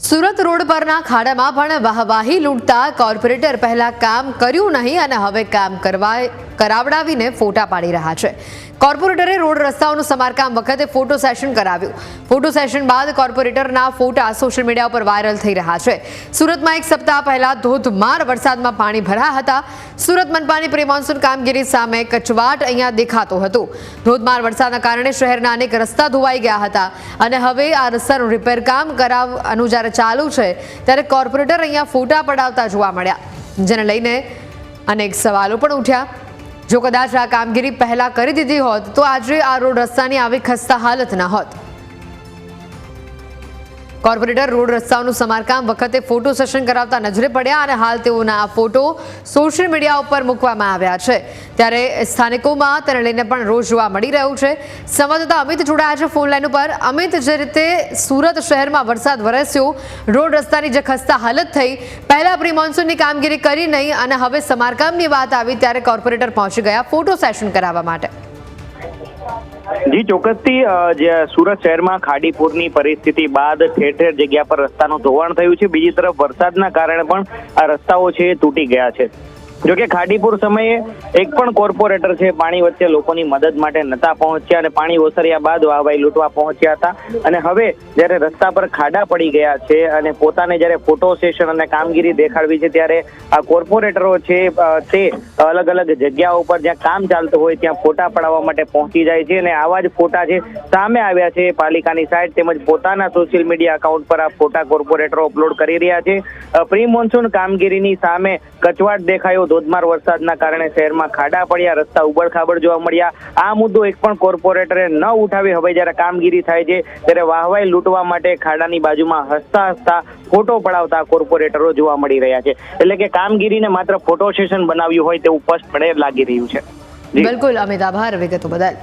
Surat road પરના ખાડામાં પણ વાહવાહી લૂંટતા કોર્પોરેટર પહેલા કામ કર્યું નહીં અને હવે કામ કરાવડાવીને ફોટા પાડી રહ્યા છે। કોર્પોરેટરે રોડ રસ્તાઓનું સમારકામ વખતે ફોટો સેશન કરાવ્યું। ફોટો સેશન બાદ કોર્પોરેટરના ફોટા સોશિયલ મીડિયા પર વાયરલ થઈ રહ્યા છે। સુરતમાં એક સપ્તાહ પહેલા ધોધમાર વરસાદમાં પાણી ભરાયા હતા। સુરત મનપાની પ્રી મોન્સૂન કામગીરી સામે કચવાટ અહીંયા દેખાતો હતો। ધોધમાર વરસાદના કારણે શહેરના અનેક રસ્તા ધોવાઈ ગયા હતા અને હવે આ રસ્તાનું રિપેર કામ કરાવવાનું જ્યારે ચાલુ છે ત્યારે કોર્પોરેટર અહીંયા ફોટા પડાવતા જોવા મળ્યા, જેને લઈને અનેક સવાલો પણ ઉઠ્યા। જો કદાચ આ કામગીરી પહેલા કરી દીધી હોત તો આજે આ રોડ રસ્તાની આવી ખસ્તા હાલત ન હોત। કોર્પોરેટર રોડ રસ્તાઓનું સમારકામ વખતે ફોટો સેશન કરાવતા નજરે પડ્યા અને હાલ તેઓના આ ફોટો સોશિયલ મીડિયા ઉપર મૂકવામાં આવ્યા છે, ત્યારે સ્થાનિકોમાં તેને લઈને પણ રોષ જોવા મળી રહ્યું છે। સંવાદદાતા અમિત જોડાયા છે ફોન લાઈન ઉપર। અમિત, જે રીતે સુરત શહેરમાં વરસાદ વરસ્યો, રોડ રસ્તાની જે ખસ્તા હાલત થઈ, પહેલા પ્રી મોન્સૂનની કામગીરી કરી નહીં અને હવે સમારકામની વાત આવી ત્યારે કોર્પોરેટર પહોંચી ગયા ફોટો સેશન કરાવવા માટે। જી ચોક્કસથી સુરત શહેરમાં ખાડીપુરની પરિસ્થિતિ બાદ ઠેર ઠેર જગ્યા પર રસ્તાનું ધોવાણ થયું છે। બીજી તરફ વરસાદના કારણે પણ આ રસ્તાઓ છે તૂટી ગયા છે। જોકે ખાડીપુર સમયે એક પણ કોર્પોરેટર છે પાણી વચ્ચે લોકોની મદદ માટે નતા પહોંચ્યા અને પાણી ઓસર્યા બાદ વાહવાહી લૂંટવા પહોંચ્યા હતા અને હવે જ્યારે રસ્તા પર ખાડા પડી ગયા છે અને પોતાને જ્યારે ફોટો સેશન અને કામગીરી દેખાડવી છે ત્યારે આ કોર્પોરેટરો છે તે અલગ અલગ જગ્યાઓ પર જ્યાં કામ ચાલતું હોય ત્યાં ફોટા પડાવવા માટે પહોંચી જાય છે અને આવા જ ફોટા છે સામે આવ્યા છે પાલિકાની સાઇટ તેમજ પોતાના સોશિયલ મીડિયા એકાઉન્ટ પર આ ફોટા કોર્પોરેટરો અપલોડ કરી રહ્યા છે। પ્રી મોન્સૂન કામગીરીની સામે કચવાટ દેખાયો। ધોધમાર વરસાદના કારણે શહેરમાં ખાડા પડ્યા, રસ્તા ઉબડ-ખાબડ જોવા મળ્યા। આ મુદ્દો એક પણ કોર્પોરેટરે ન ઉઠાવી હવે જ્યારે કામગીરી થાય છે ત્યારે વાહવાહી લૂંટવા માટે ખાડાની બાજુમાં હસતા હસતા ફોટો પડાવતા કોર્પોરેટરો જોવા મળી રહ્યા છે। એટલે કે કામગીરીને માત્ર ફોટો સેશન બનાવ્યું હોય તેવું સ્પષ્ટપણે લાગી રહ્યું છે। બિલકુલ અમિત, આભાર વિગતો બદલ।